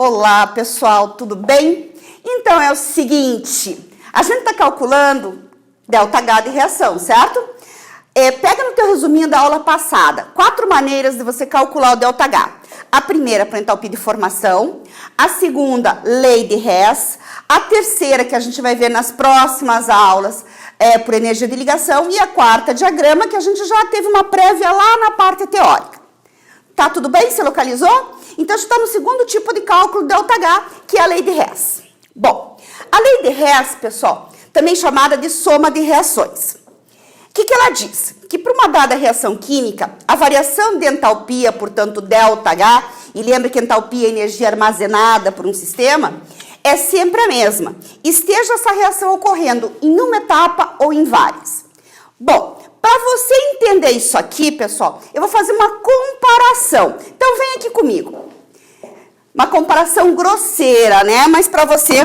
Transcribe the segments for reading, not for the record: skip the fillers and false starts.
Olá, pessoal, tudo bem? Então, é o seguinte, a gente está calculando ΔH de reação, certo? Pega no teu resuminho da aula passada, 4 maneiras de você calcular o ΔH. A primeira, para entalpia de formação. A segunda, lei de Hess. A terceira, que a gente vai ver nas próximas aulas, por energia de ligação. E a quarta, diagrama, que a gente já teve uma prévia lá na parte teórica. Tá tudo bem? Você localizou? Então, a gente está no segundo tipo de cálculo ΔH, que é a lei de Hess. Bom, a lei de Hess, pessoal, também chamada de soma de reações. O que ela diz? Que para uma dada reação química, a variação de entalpia, portanto, ΔH, e lembra que entalpia é energia armazenada por um sistema, é sempre a mesma. Esteja essa reação ocorrendo em uma etapa ou em várias. Bom, para você entender isso aqui, pessoal, eu vou fazer uma comparação. Então, vem aqui comigo. Uma comparação grosseira, né? Mas para você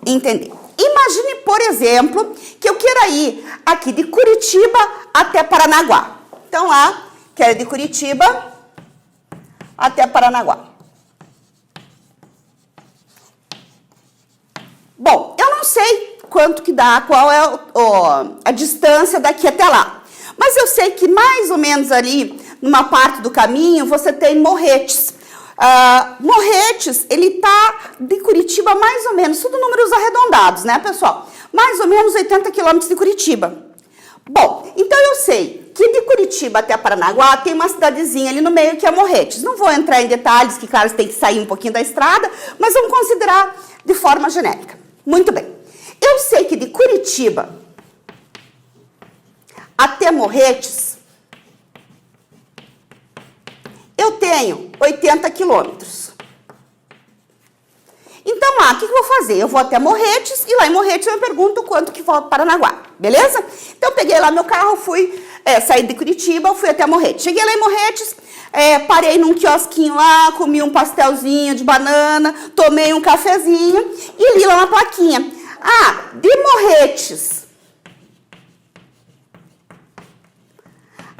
entender. Imagine, por exemplo, que eu queira ir aqui de Curitiba até Paranaguá. Então, lá, quero ir de Curitiba até Paranaguá. Bom, eu não sei quanto que dá, qual é a distância daqui até lá. Mas eu sei que mais ou menos ali, numa parte do caminho, você tem Morretes. Morretes, ele tá de Curitiba mais ou menos, tudo números arredondados, né, pessoal? Mais ou menos 80 quilômetros de Curitiba. Bom, então eu sei que de Curitiba até Paranaguá tem uma cidadezinha ali no meio que é Morretes. Não vou entrar em detalhes, que claro, você tem que sair um pouquinho da estrada, mas vamos considerar de forma genérica. Muito bem. Eu sei que de Curitiba até Morretes, eu tenho 80 quilômetros. Então, o que eu vou fazer? Eu vou até Morretes e lá em Morretes eu me pergunto quanto que volta para Paranaguá, beleza? Então, eu peguei lá meu carro, saí de Curitiba, fui até Morretes. Cheguei lá em Morretes, parei num quiosquinho lá, comi um pastelzinho de banana, tomei um cafezinho e li lá na plaquinha. De Morretes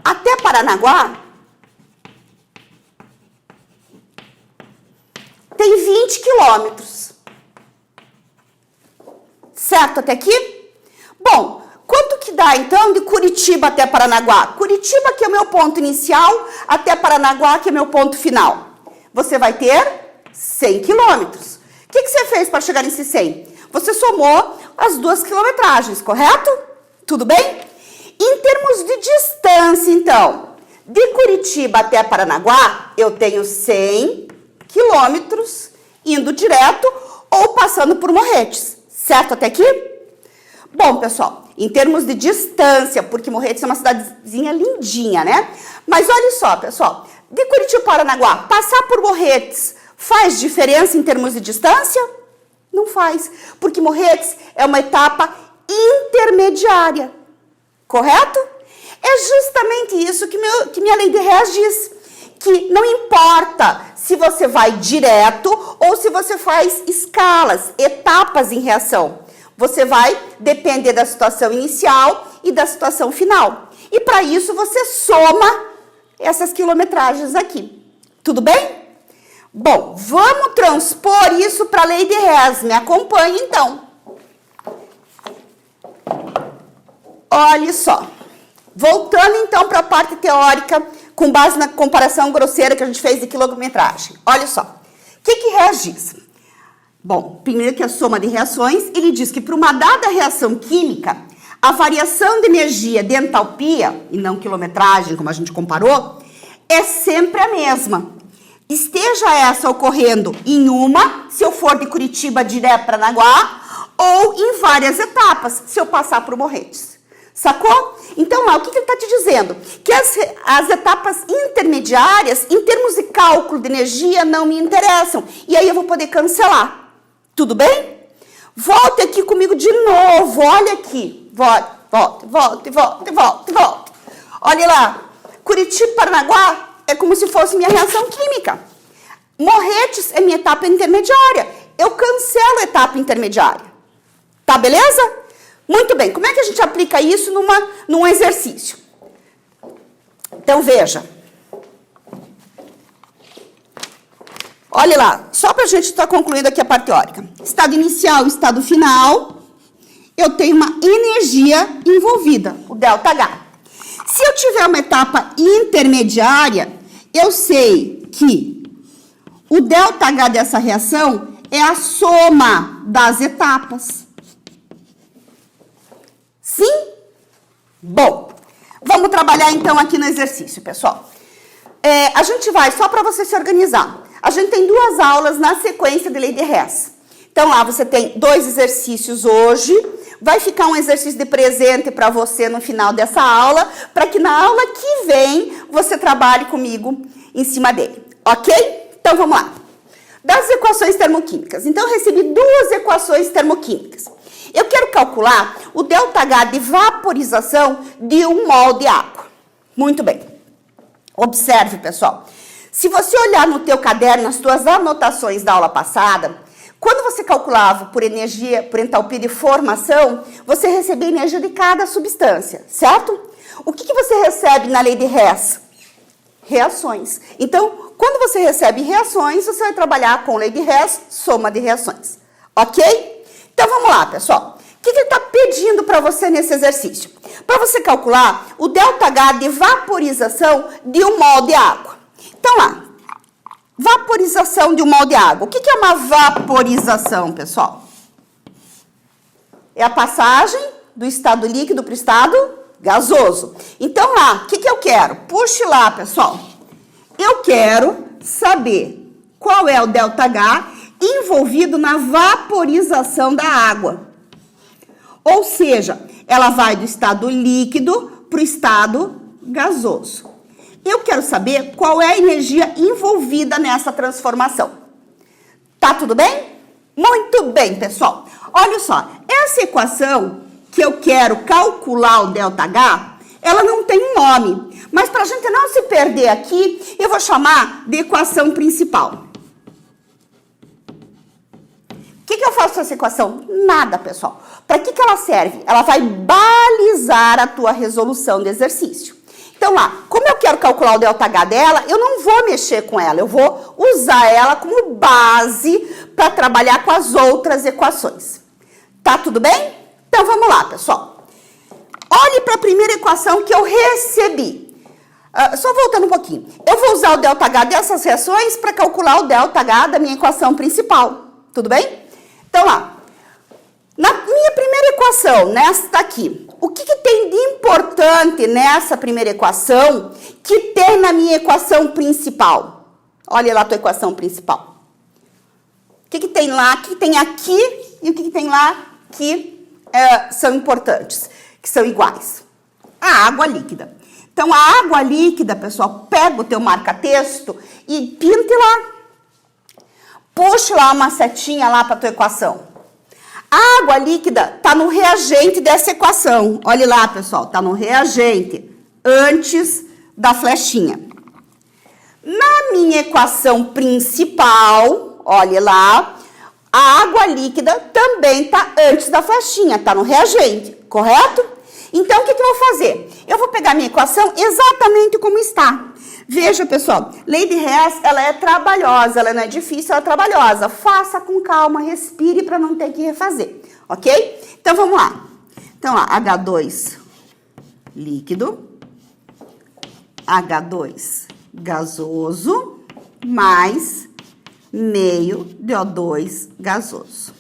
até Paranaguá, tem 20 quilômetros. Certo até aqui? Bom, quanto que dá, então, de Curitiba até Paranaguá? Curitiba, que é o meu ponto inicial, até Paranaguá, que é meu ponto final. Você vai ter 100 quilômetros. O que você fez para chegar nesse 100? Você somou as 2 quilometragens, correto? Tudo bem? Em termos de distância, então, de Curitiba até Paranaguá, eu tenho 100 quilômetros indo direto ou passando por Morretes. Certo até aqui? Bom, pessoal, em termos de distância, porque Morretes é uma cidadezinha lindinha, né? Mas olha só, pessoal, de Curitiba para Paranaguá, passar por Morretes faz diferença em termos de distância? Não faz, porque Morretes é uma etapa intermediária, correto? É justamente isso que minha lei de Hess diz, que não importa se você vai direto ou se você faz escalas, etapas em reação. Você vai depender da situação inicial e da situação final. E para isso você soma essas quilometragens aqui. Tudo bem? Bom, vamos transpor isso para a lei de Hess. Me acompanhe, então. Olha só. Voltando, então, para a parte teórica, com base na comparação grosseira que a gente fez de quilometragem. Olha só. O que Hess diz? Bom, primeiro que a soma de reações, ele diz que para uma dada reação química, a variação de energia de entalpia, e não quilometragem, como a gente comparou, é sempre a mesma. Esteja essa ocorrendo em uma, se eu for de Curitiba direto para Paranaguá, ou em várias etapas, se eu passar por Morretes. Sacou? Então, lá, o que ele está te dizendo? Que as etapas intermediárias, em termos de cálculo de energia, não me interessam. E aí eu vou poder cancelar. Tudo bem? Volte aqui comigo de novo. Olha aqui. Volte. Olha lá. Curitiba, Paranaguá é como se fosse minha reação química. Morretes é minha etapa intermediária. Eu cancelo a etapa intermediária. Tá, beleza? Muito bem. Como é que a gente aplica isso num exercício? Então, veja. Olha lá, só para a gente estar concluindo aqui a parte teórica. Estado inicial, estado final, eu tenho uma energia envolvida, o ΔH. Se eu tiver uma etapa intermediária, eu sei que o ΔH dessa reação é a soma das etapas. Sim? Bom, vamos trabalhar então aqui no exercício, pessoal. A gente vai, só para você se organizar, a gente tem 2 aulas na sequência de lei de Hess. Então lá você tem 2 exercícios hoje, vai ficar um exercício de presente para você no final dessa aula, para que na aula que vem você trabalhe comigo em cima dele, ok? Então vamos lá. Das equações termoquímicas. Então eu recebi 2 equações termoquímicas. Eu quero calcular o ΔH de vaporização de 1 mol de água. Muito bem. Observe, pessoal. Se você olhar no teu caderno, nas tuas anotações da aula passada, quando você calculava por energia, por entalpia de formação, você recebia energia de cada substância, certo? O que você recebe na lei de Hess? Reações. Então, quando você recebe reações, você vai trabalhar com lei de Hess, soma de reações. Ok? Então, vamos lá, pessoal. O que ele está pedindo para você nesse exercício? Para você calcular o ΔH de vaporização de 1 mol de água. Então, lá. Vaporização de 1 mol de água. O que é uma vaporização, pessoal? É a passagem do estado líquido para o estado gasoso. Então, lá, o que eu quero? Puxe lá, pessoal. Eu quero saber qual é o ΔH envolvido na vaporização da água. Ou seja, ela vai do estado líquido para o estado gasoso. Eu quero saber qual é a energia envolvida nessa transformação. Tá tudo bem? Muito bem, pessoal. Olha só, essa equação que eu quero calcular o ΔH, ela não tem um nome. Mas para a gente não se perder aqui, eu vou chamar de equação principal. O que eu faço com essa equação? Nada, pessoal. Para que ela serve? Ela vai balizar a tua resolução do exercício. Então lá, como eu quero calcular o ΔH dela, eu não vou mexer com ela, eu vou usar ela como base para trabalhar com as outras equações. Tá tudo bem? Então vamos lá, pessoal. Olhe para a primeira equação que eu recebi. Só voltando um pouquinho. Eu vou usar o ΔH dessas reações para calcular o ΔH da minha equação principal. Tudo bem? Então lá. Na minha primeira equação, nesta aqui, o que tem de importante nessa primeira equação que tem na minha equação principal? Olha lá a tua equação principal. O que tem lá, o que tem aqui e o que tem lá que são importantes, que são iguais? A água líquida. Então, a água líquida, pessoal, pega o teu marca-texto e pinte lá. Puxe lá uma setinha lá para a tua equação. A água líquida está no reagente dessa equação. Olha lá, pessoal, está no reagente, antes da flechinha. Na minha equação principal, olha lá, a água líquida também está antes da flechinha, está no reagente, correto? Então, o que eu vou fazer? Eu vou pegar minha equação exatamente como está. Veja, pessoal, lei de Hess, ela é trabalhosa, ela não é difícil, ela é trabalhosa. Faça com calma, respire para não ter que refazer, ok? Então, vamos lá. Então, ó, H2 líquido, H2 gasoso, mais meio DO2 gasoso.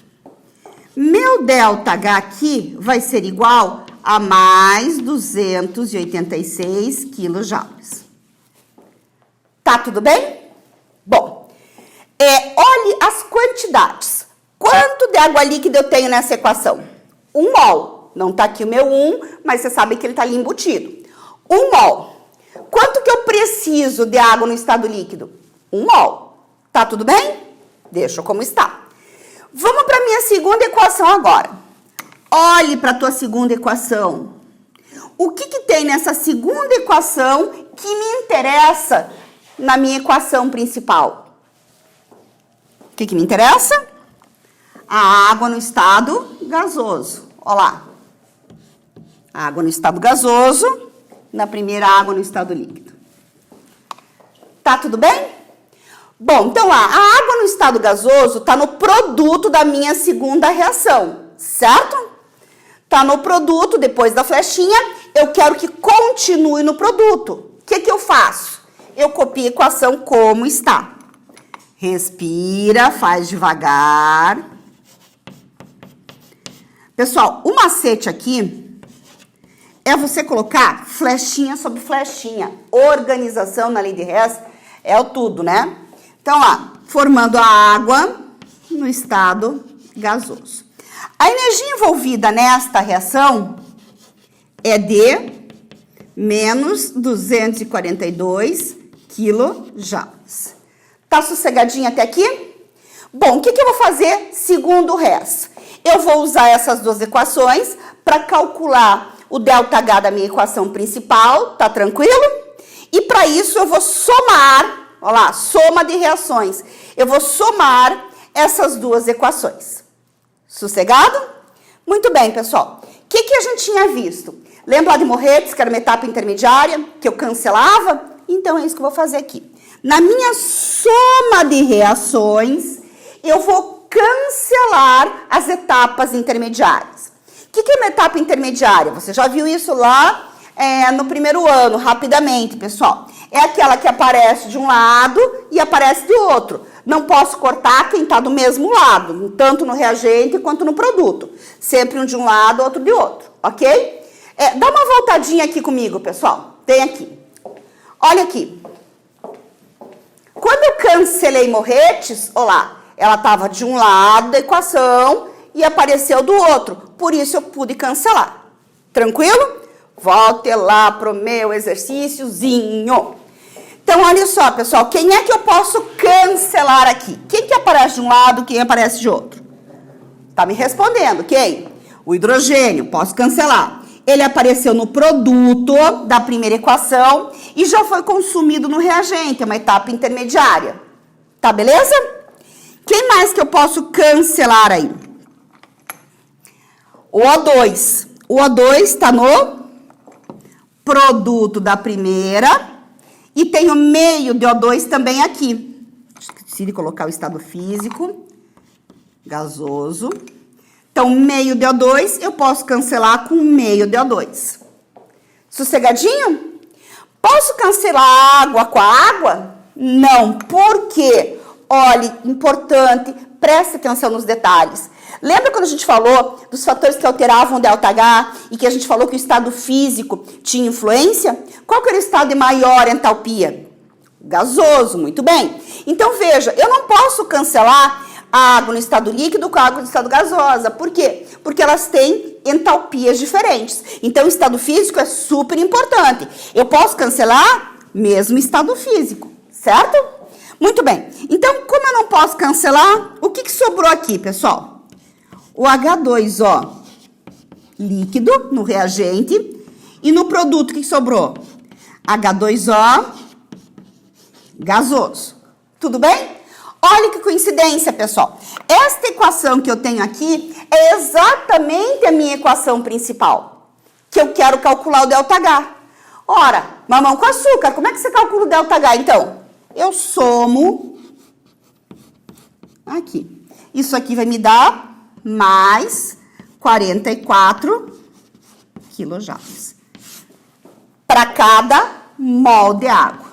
Meu ΔH aqui vai ser igual a mais 286 kJ. Tá tudo bem? Bom, olhe as quantidades. Quanto de água líquida eu tenho nessa equação? 1 mol. Não tá aqui o meu 1, mas você sabe que ele tá ali embutido. 1 mol. Quanto que eu preciso de água no estado líquido? 1 mol. Tá tudo bem? Deixa como está. Vamos para a minha segunda equação agora. Olhe para a tua segunda equação. O que tem nessa segunda equação que me interessa na minha equação principal? O que me interessa? A água no estado gasoso. Olha lá. A água no estado gasoso, na primeira água no estado líquido. Tá tudo bem? Bom, então lá, a água no estado gasoso está no produto da minha segunda reação, certo? Está no produto, depois da flechinha, eu quero que continue no produto. O que eu faço? Eu copio a equação como está. Respira, faz devagar. Pessoal, o macete aqui é você colocar flechinha sobre flechinha. Organização na lei de Hess é o tudo, né? Então, lá, formando a água no estado gasoso. A energia envolvida nesta reação é de menos 242 quilojoules. Tá sossegadinho até aqui? Bom, o que eu vou fazer segundo o Hess? Eu vou usar essas duas equações para calcular o ΔH da minha equação principal, tá tranquilo? E para isso eu vou somar, olha lá, soma de reações. Eu vou somar essas duas equações. Sossegado? Muito bem, pessoal. O que a gente tinha visto? Lembra lá de Moretz, que era uma etapa intermediária, que eu cancelava? Então é isso que eu vou fazer aqui. Na minha soma de reações, eu vou cancelar as etapas intermediárias. O que é uma etapa intermediária? Você já viu isso lá no primeiro ano, rapidamente, pessoal. É aquela que aparece de um lado e aparece do outro. Não posso cortar quem está do mesmo lado, tanto no reagente quanto no produto. Sempre um de um lado, outro de outro, ok? Dá uma voltadinha aqui comigo, pessoal. Vem aqui. Olha aqui. Quando eu cancelei Moretz, olha lá, ela estava de um lado da equação e apareceu do outro. Por isso eu pude cancelar. Tranquilo? Volte lá pro meu exercíciozinho. Então, olha só, pessoal. Quem é que eu posso cancelar aqui? Quem que aparece de um lado, quem aparece de outro? Tá me respondendo. Quem? O hidrogênio. Posso cancelar. Ele apareceu no produto da primeira equação e já foi consumido no reagente. É uma etapa intermediária. Tá, beleza? Quem mais que eu posso cancelar aí? O O2. O O2 está no produto da primeira e tem o meio de O2 também aqui. Esqueci de colocar o estado físico. Gasoso. Então, meio de O2 eu posso cancelar com meio de O2. Sossegadinho? Posso cancelar água com a água? Não. Por quê? Olhe, importante, preste atenção nos detalhes. Lembra quando a gente falou dos fatores que alteravam o ΔH e que a gente falou que o estado físico tinha influência? Qual que era o estado de maior entalpia? Gasoso, muito bem. Então, veja, eu não posso cancelar a água no estado líquido com a água no estado gasosa. Por quê? Porque elas têm entalpias diferentes. Então, o estado físico é super importante. Eu posso cancelar mesmo estado físico, certo? Muito bem. Então, como eu não posso cancelar, o que sobrou aqui, pessoal? O H2O líquido no reagente e no produto que sobrou? H2O gasoso. Tudo bem? Olha que coincidência, pessoal. Esta equação que eu tenho aqui é exatamente a minha equação principal, que eu quero calcular o ΔH. Ora, mamão com açúcar, como é que você calcula o ΔH, então? Eu somo aqui. Isso aqui vai me dar mais 44 quilojoules para cada mol de água.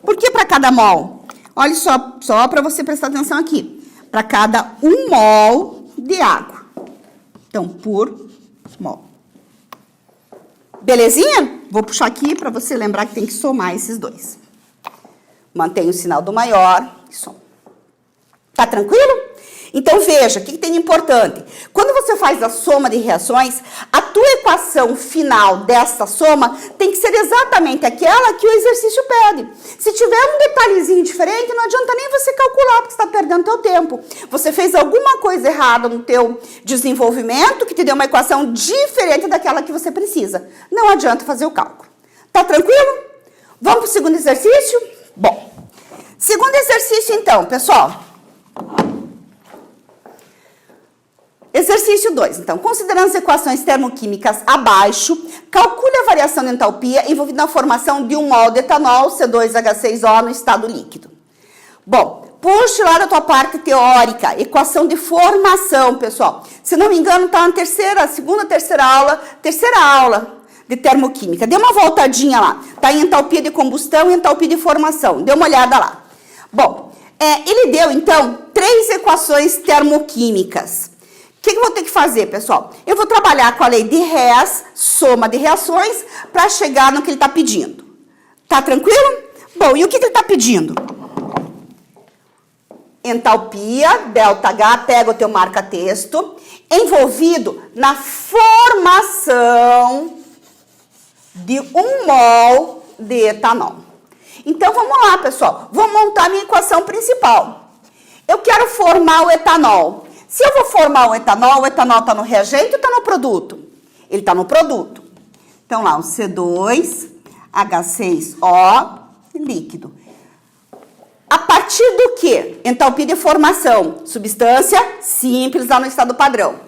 Por que para cada mol? Olha só para você prestar atenção aqui. Para cada 1 mol de água. Então, por mol. Belezinha? Vou puxar aqui para você lembrar que tem que somar esses dois. Mantém o sinal do maior e soma. Tá tranquilo? Então, veja, o que tem de importante? Quando você faz a soma de reações, a tua equação final dessa soma tem que ser exatamente aquela que o exercício pede. Se tiver um detalhezinho diferente, não adianta nem você calcular, porque você está perdendo teu tempo. Você fez alguma coisa errada no teu desenvolvimento que te deu uma equação diferente daquela que você precisa. Não adianta fazer o cálculo. Tá tranquilo? Vamos para o segundo exercício? Bom, segundo exercício, então, pessoal. Exercício 2. Então, considerando as equações termoquímicas abaixo, calcule a variação de entalpia envolvida na formação de 1 mol de etanol, C2H6O, no estado líquido. Bom, puxe lá da tua parte teórica, equação de formação, pessoal. Se não me engano, está na segunda, terceira aula de termoquímica. Dê uma voltadinha lá. Está em entalpia de combustão e entalpia de formação. Dê uma olhada lá. Bom, ele deu, então, 3 equações termoquímicas. O que eu vou ter que fazer, pessoal? Eu vou trabalhar com a lei de Hess, soma de reações, para chegar no que ele está pedindo. Tá tranquilo? Bom, e o que ele está pedindo? Entalpia, ΔH, pega o teu marca-texto, envolvido na formação de 1 mol de etanol. Então, vamos lá, pessoal. Vou montar minha equação principal. Eu quero formar o etanol. Se eu vou formar o etanol está no reagente ou está no produto? Ele está no produto. Então, lá, o C2H6O, líquido. A partir do que? Entalpia de formação. Substância simples lá no estado padrão.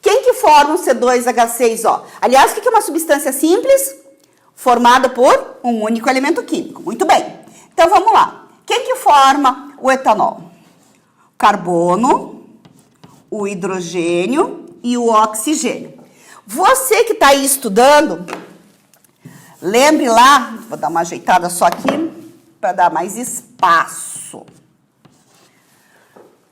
Quem que forma o C2H6O? Aliás, o que é uma substância simples? Formada por um único elemento químico. Muito bem. Então, vamos lá. Quem que forma o etanol? Carbono, o hidrogênio e o oxigênio. Você que está aí estudando, lembre lá, vou dar uma ajeitada só aqui, para dar mais espaço.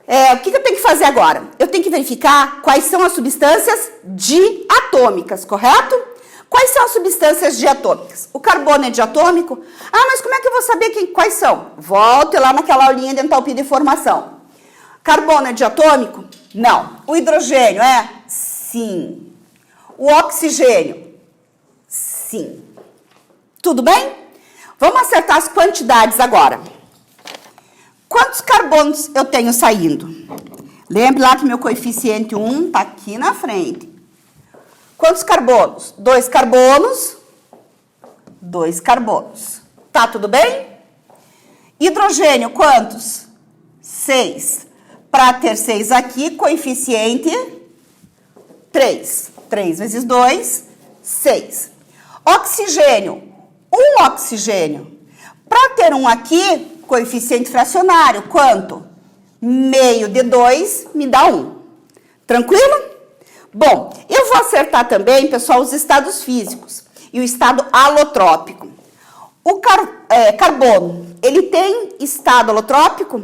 O que eu tenho que fazer agora? Eu tenho que verificar quais são as substâncias diatômicas, correto? Quais são as substâncias diatômicas? O carbono é diatômico? Ah, mas como é que eu vou saber quais são? Volte lá naquela aulinha de entalpia de formação. Carbono é diatômico? Não. O hidrogênio é? Sim. O oxigênio? Sim. Tudo bem? Vamos acertar as quantidades agora. Quantos carbonos eu tenho saindo? Lembre lá que meu coeficiente 1 está aqui na frente. Quantos carbonos? 2 carbonos. 2 carbonos. Tá tudo bem? Hidrogênio, quantos? 6. Para ter 6 aqui, coeficiente 3. 3 vezes 2, 6. Oxigênio, 1 oxigênio. Para ter 1 aqui, coeficiente fracionário, quanto? Meio de 2 me dá 1. Tranquilo? Bom, eu vou acertar também, pessoal, os estados físicos e o estado alotrópico. O carbono, ele tem estado alotrópico?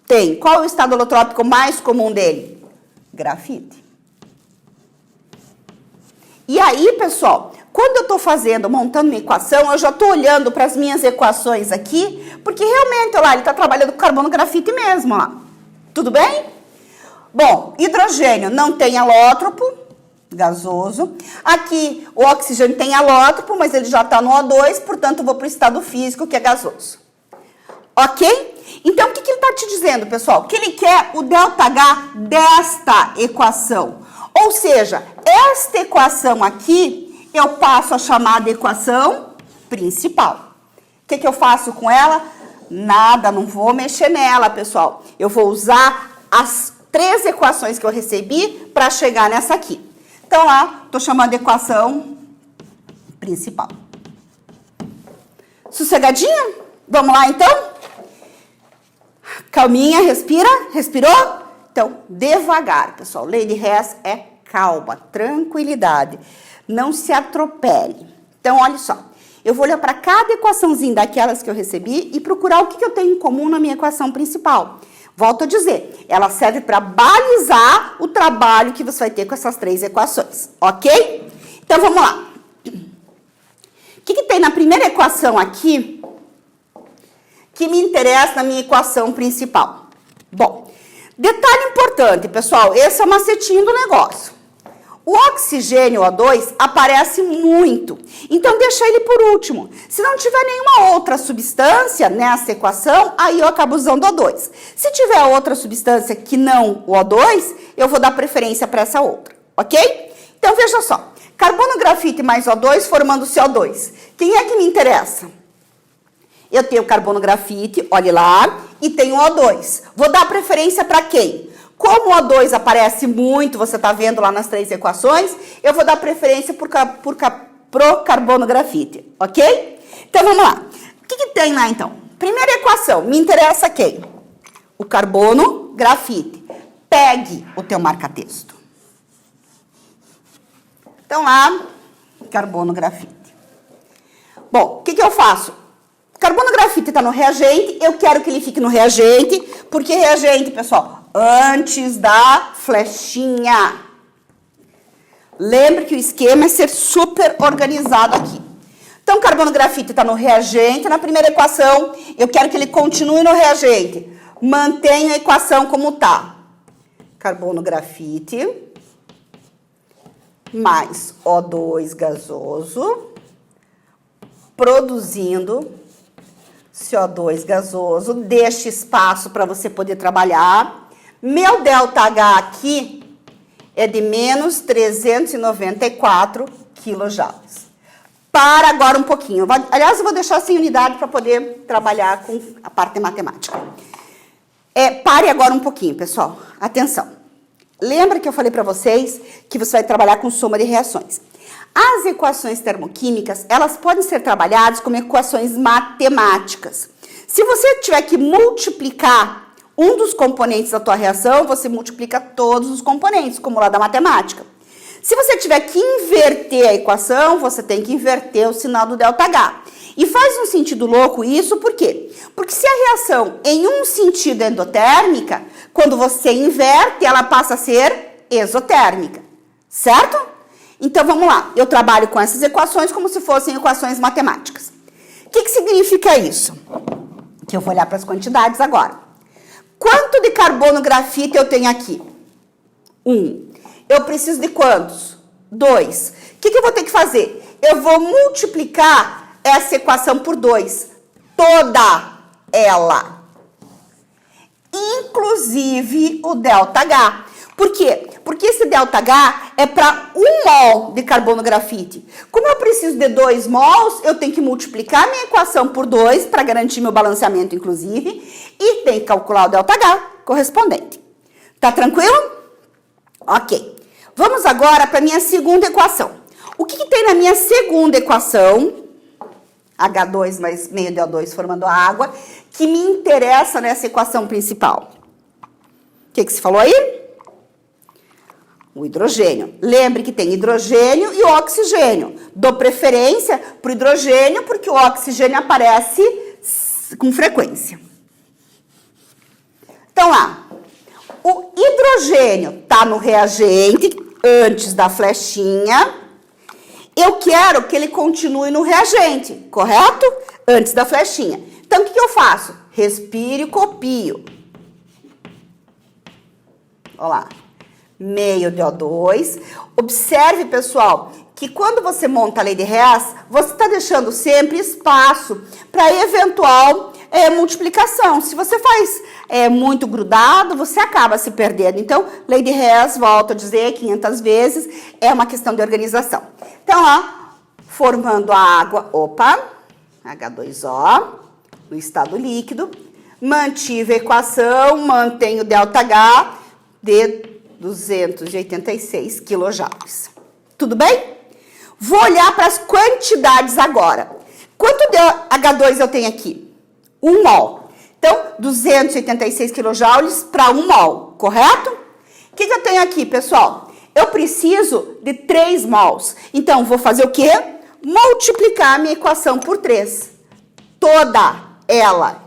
Tem. Qual é o estado alotrópico mais comum dele? Grafite. E aí, pessoal, quando eu estou montando minha equação, eu já estou olhando para as minhas equações aqui, porque realmente, lá, ele está trabalhando com carbono grafite mesmo, ó. Tudo bem? Bom, hidrogênio não tem alótropo, gasoso. Aqui, o oxigênio tem alótropo, mas ele já está no O2, portanto, eu vou para o estado físico, que é gasoso. Ok? Então, o que ele está te dizendo, pessoal? Que ele quer o ΔH desta equação. Ou seja, esta equação aqui, eu passo a chamar de equação principal. O que eu faço com ela? Nada, não vou mexer nela, pessoal. Eu vou usar as 3 equações que eu recebi para chegar nessa aqui. Então, lá, estou chamando de equação principal. Sossegadinha? Vamos lá, então? Calminha, respira. Respirou? Então, devagar, pessoal. Lei de Hess é calma, tranquilidade. Não se atropele. Então, olha só. Eu vou olhar para cada equaçãozinha daquelas que eu recebi e procurar o que eu tenho em comum na minha equação principal. Volto a dizer, ela serve para balizar o trabalho que você vai ter com essas 3 equações, ok? Então, vamos lá. O que tem na primeira equação aqui que me interessa na minha equação principal? Bom, detalhe importante, pessoal, esse é o macetinho do negócio. O oxigênio O2 aparece muito, então deixa ele por último. Se não tiver nenhuma outra substância nessa equação, aí eu acabo usando o O2. Se tiver outra substância que não o O2, eu vou dar preferência para essa outra, ok? Então, veja só. Carbono, grafite mais O2 formando CO2. Quem é que me interessa? Eu tenho carbono, grafite, olhe lá, e tenho O2. Vou dar preferência para quem? Como o O2 aparece muito, você está vendo lá nas 3 equações, eu vou dar preferência pro carbono grafite, ok? Então, vamos lá. O que tem lá, então? Primeira equação, me interessa quem? o carbono grafite. Pegue o teu marca-texto. Então, lá, carbono grafite. Bom, o que eu faço? Carbono grafite está no reagente, eu quero que ele fique no reagente, porque reagente, pessoal, antes da flechinha. Lembre que o esquema é ser super organizado aqui. Então, carbono grafite está no reagente, na primeira equação, eu quero que ele continue no reagente. Mantenha a equação como está. Carbono grafite mais O2 gasoso, produzindo CO2 gasoso. Deixe espaço para você poder trabalhar. Meu ΔH aqui é de menos 394 quilojoules. Para agora um pouquinho. Aliás, eu vou deixar sem unidade para poder trabalhar com a parte matemática. Pare agora um pouquinho, pessoal. Atenção. Lembra que eu falei para vocês que você vai trabalhar com soma de reações. As equações termoquímicas, elas podem ser trabalhadas como equações matemáticas. Se você tiver que multiplicar um dos componentes da tua reação, você multiplica todos os componentes, como lá da matemática. Se você tiver que inverter a equação, você tem que inverter o sinal do ΔH. E faz um sentido louco isso, por quê? Porque se a reação em um sentido é endotérmica, quando você inverte, ela passa a ser exotérmica, certo? Então, vamos lá. Eu trabalho com essas equações como se fossem equações matemáticas. O que significa isso? Que eu vou olhar para as quantidades agora. Quanto de carbono grafite eu tenho aqui? 1. Eu preciso de quantos? 2. O que eu vou ter que fazer? Eu vou multiplicar essa equação por 2. Toda ela. Inclusive o ΔH. Por quê? Porque esse ΔH é para 1 mol de carbono grafite. Como eu preciso de 2 mols, eu tenho que multiplicar minha equação por 2 para garantir meu balanceamento, inclusive, e tenho que calcular o ΔH correspondente. Tá tranquilo? Ok. Vamos agora para a minha segunda equação. O que tem na minha segunda equação? H2 mais meio de O2 formando a água, que me interessa nessa equação principal. O que se falou aí? O hidrogênio. Lembre que tem hidrogênio e oxigênio. Dou preferência para o hidrogênio porque o oxigênio aparece com frequência. Então, lá. O hidrogênio está no reagente antes da flechinha. Eu quero que ele continue no reagente, correto? Antes da flechinha. Então, o que eu faço? Respiro e copio. Olha lá. Meio de O2. Observe, pessoal, que quando você monta a lei de Hess, você está deixando sempre espaço para eventual multiplicação. Se você faz muito grudado, você acaba se perdendo. Então, lei de Hess, volto a dizer 500 vezes, é uma questão de organização. Então, ó, formando a água, H2O, no estado líquido, mantive a equação, mantenho o ΔH de 286 quilojoules. Tudo bem? Vou olhar para as quantidades agora. Quanto de H2 eu tenho aqui? 1 mol. Então, 286 quilojoules para 1 mol, correto? O que eu tenho aqui, pessoal? Eu preciso de 3 mols. Então, vou fazer o quê? Multiplicar a minha equação por 3. Toda ela.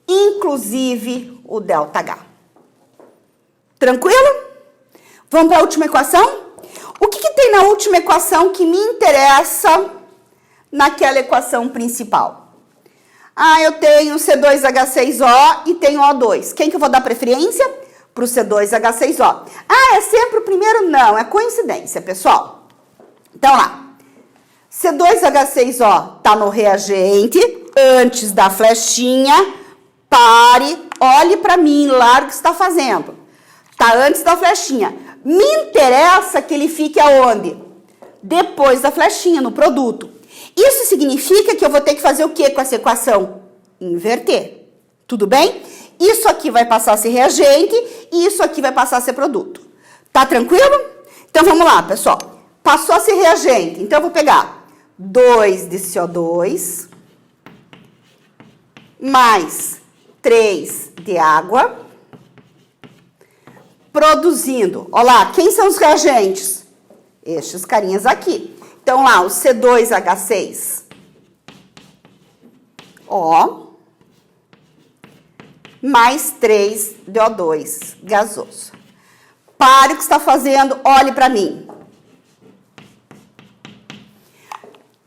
Inclusive o ΔH. Tranquilo? Vamos para a última equação? O que tem na última equação que me interessa naquela equação principal? Eu tenho C2H6O e tenho O2. Quem que eu vou dar preferência? Para o C2H6O. É sempre o primeiro? Não, é coincidência, pessoal. Então, lá. C2H6O está no reagente, antes da flechinha. Pare, olhe para mim, larga o que você está fazendo. Está antes da flechinha. Me interessa que ele fique aonde? Depois da flechinha, no produto. Isso significa que eu vou ter que fazer o que com essa equação? Inverter. Tudo bem? Isso aqui vai passar a ser reagente e isso aqui vai passar a ser produto. Tá tranquilo? Então, vamos lá, pessoal. Passou a ser reagente. Então, eu vou pegar 2 de CO2 mais 3 de água, produzindo. Olha lá, quem são os reagentes? Estes carinhas aqui. Então, lá, o C2H6, O, mais 3 de O2 gasoso. Pare o que está fazendo, olhe para mim.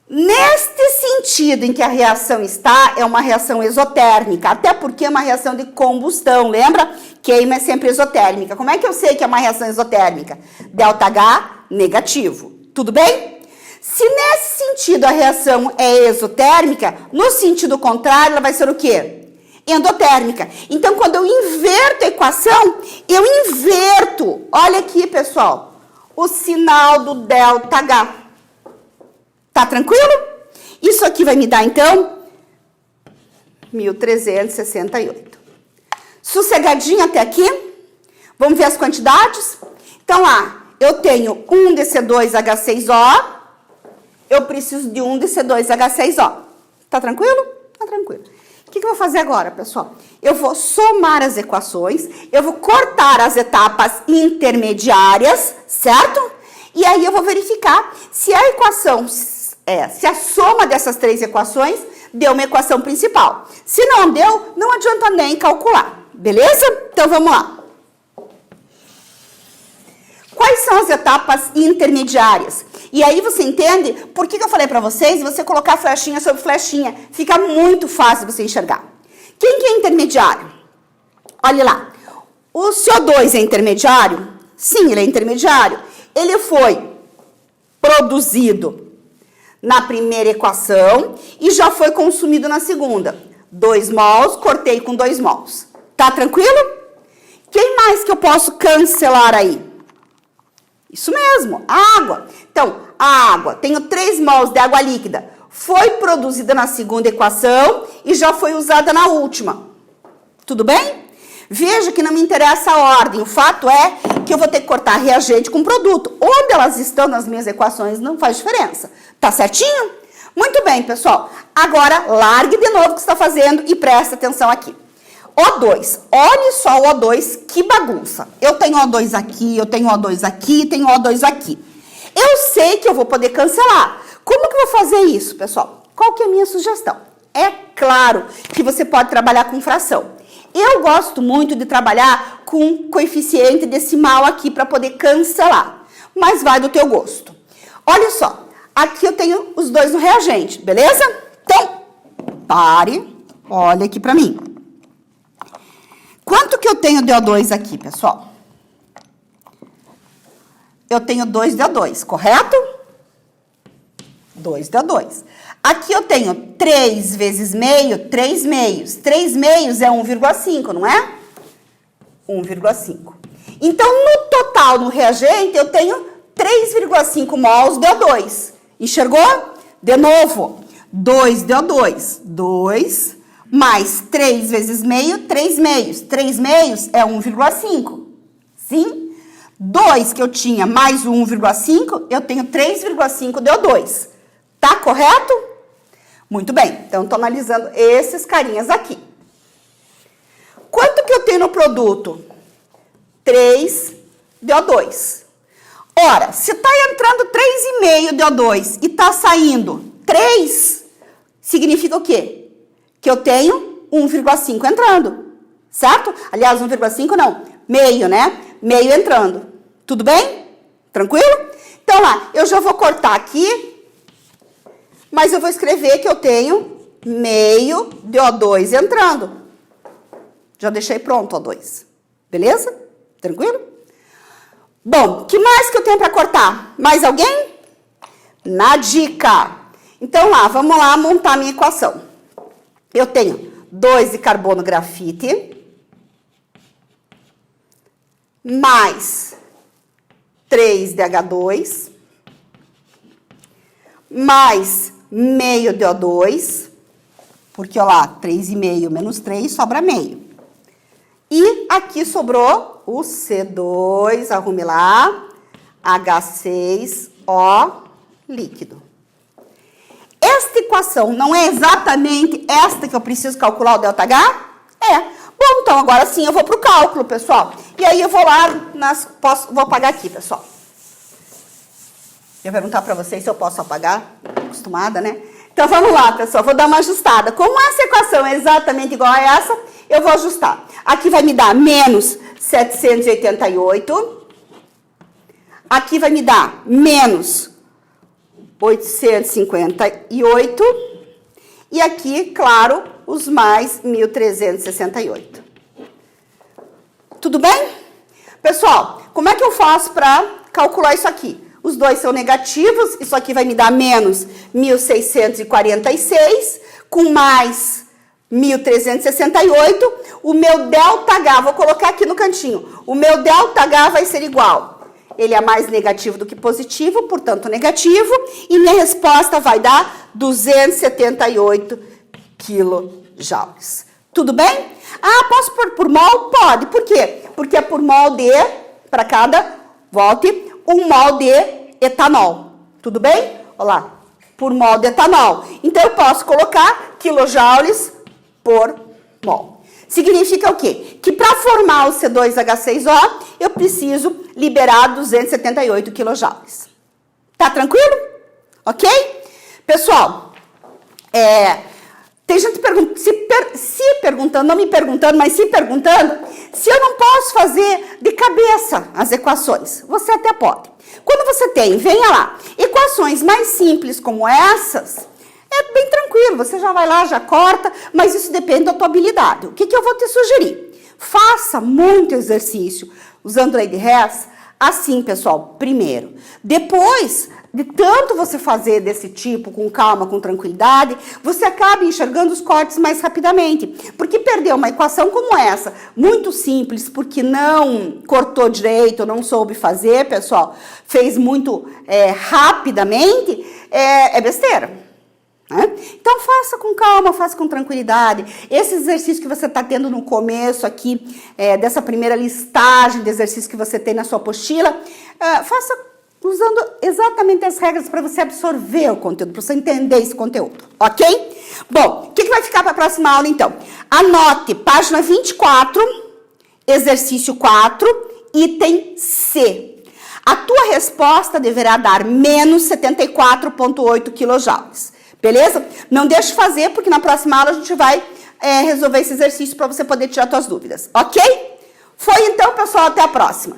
Neste sentido em que a reação está, é uma reação exotérmica, até porque é uma reação de combustão, lembra? Queima é sempre exotérmica. Como é que eu sei que é uma reação exotérmica? ΔH negativo. Tudo bem? Se nesse sentido a reação é exotérmica, no sentido contrário ela vai ser o quê? Endotérmica. Então, quando eu inverto a equação, eu inverto, olha aqui, pessoal, o sinal do ΔH. Tá tranquilo? Isso aqui vai me dar, então, 1.368. Sossegadinho até aqui? Vamos ver as quantidades? Então, lá, eu tenho 1 de C2H6O, eu preciso de 1 de C2H6O. Tá tranquilo? Tá tranquilo. O que eu vou fazer agora, pessoal? Eu vou somar as equações, eu vou cortar as etapas intermediárias, certo? E aí eu vou verificar se a equação, se a soma dessas 3 equações deu uma equação principal. Se não deu, não adianta nem calcular, beleza? Então vamos lá. Quais são as etapas intermediárias? E aí você entende por que eu falei para vocês você colocar flechinha sobre flechinha. Fica muito fácil você enxergar. Quem que é intermediário? Olha lá. O CO2 é intermediário? Sim, ele é intermediário. Ele foi produzido na primeira equação e já foi consumido na segunda. 2 mols, cortei com 2 mols. Tá tranquilo? Quem mais que eu posso cancelar aí? Isso mesmo, água. Então, a água, tenho 3 mols de água líquida. Foi produzida na segunda equação e já foi usada na última. Tudo bem? Veja que não me interessa a ordem. O fato é que eu vou ter que cortar reagente com produto. Onde elas estão nas minhas equações não faz diferença. Tá certinho? Muito bem, pessoal. Agora, largue de novo o que você está fazendo e presta atenção aqui. O2. Olhe só o O2, que bagunça. Eu tenho O2 aqui, eu tenho O2 aqui, tenho O2 aqui. Eu sei que eu vou poder cancelar. Como que eu vou fazer isso, pessoal? Qual que é a minha sugestão? É claro que você pode trabalhar com fração. Eu gosto muito de trabalhar com coeficiente decimal aqui para poder cancelar. Mas vai do teu gosto. Olha só. Aqui eu tenho os dois no reagente, beleza? Então, pare. Olha aqui para mim. Quanto que eu tenho de O2 aqui, pessoal? Eu tenho 2 de O2, correto? 2 de O2. Aqui eu tenho 3 vezes meio, 3 meios. 3 meios é 1,5, não é? 1,5. Então, no total, no reagente, eu tenho 3,5 mols de O2. Enxergou? De novo, 2 de O2. 2 mais 3 vezes meio, 3 meios. 3 meios é 1,5. Sim? 2 que eu tinha mais o 1,5, eu tenho 3,5 de O2. Tá correto? Muito bem. Então, estou analisando esses carinhas aqui. Quanto que eu tenho no produto? 3 de O2. Ora, se está entrando 3,5 de O2 e está saindo 3, significa o quê? Que eu tenho 1,5 entrando, certo? Aliás, 1,5 não, meio, né? Meio entrando. Tudo bem? Tranquilo? Então, lá, eu já vou cortar aqui, mas eu vou escrever que eu tenho meio de O2 entrando. Já deixei pronto o O2. Beleza? Tranquilo? Bom, o que mais que eu tenho para cortar? Mais alguém? Na dica. Então, lá, vamos lá montar a minha equação. Eu tenho 2 de carbono grafite, mais 3 de H2, mais meio de O2, porque, ó lá, 3,5 menos 3 sobra meio. E aqui sobrou o C2, arrume lá, H6O líquido. Esta esta equação não é exatamente esta que eu preciso calcular o ΔH? É. Bom, então agora sim eu vou para o cálculo, pessoal. E aí eu vou lá, vou apagar aqui, pessoal. Eu ia perguntar para vocês se eu posso apagar. Acostumada, né? Então vamos lá, pessoal. Vou dar uma ajustada. Como essa equação é exatamente igual a essa, eu vou ajustar. Aqui vai me dar menos 788. Aqui vai me dar menos 858. E aqui, claro, os mais 1.368. Tudo bem? Pessoal, como é que eu faço para calcular isso aqui? Os dois são negativos, isso aqui vai me dar menos 1.646, com mais 1.368. O meu ΔH, vou colocar aqui no cantinho, o meu ΔH vai ser igual. Ele é mais negativo do que positivo, portanto negativo, e minha resposta vai dar 278 quilojoules. Tudo bem? Ah, posso pôr por mol? Pode. Por quê? Porque é por mol de, para cada, volte, 1 mol de etanol. Tudo bem? Olha lá, por mol de etanol. Então, eu posso colocar quilojoules por mol. Significa o quê? Que para formar o C2H6O, eu preciso liberar 278 quilojoules. Tá tranquilo? Ok? Pessoal, tem gente perguntando, não me perguntando, mas se perguntando, se eu não posso fazer de cabeça as equações. Você até pode. Quando você tem, venha lá, equações mais simples como essas, é bem tranquilo, você já vai lá, já corta, mas isso depende da tua habilidade. O que eu vou te sugerir? Faça muito exercício usando lei de Hess, assim, pessoal, primeiro. Depois de tanto você fazer desse tipo, com calma, com tranquilidade, você acaba enxergando os cortes mais rapidamente. Porque perder uma equação como essa, muito simples, porque não cortou direito, não soube fazer, pessoal, fez muito rapidamente, é besteira. Então, faça com calma, faça com tranquilidade. Esse exercício que você está tendo no começo aqui, dessa primeira listagem de exercícios que você tem na sua apostila, faça usando exatamente as regras para você absorver o conteúdo, para você entender esse conteúdo, ok? Bom, o que vai ficar para a próxima aula, então? Anote, página 24, exercício 4, item C. A tua resposta deverá dar menos 74,8 quilojoules. Beleza? Não deixe de fazer, porque na próxima aula a gente vai resolver esse exercício para você poder tirar suas dúvidas, ok? Foi então, pessoal, até a próxima.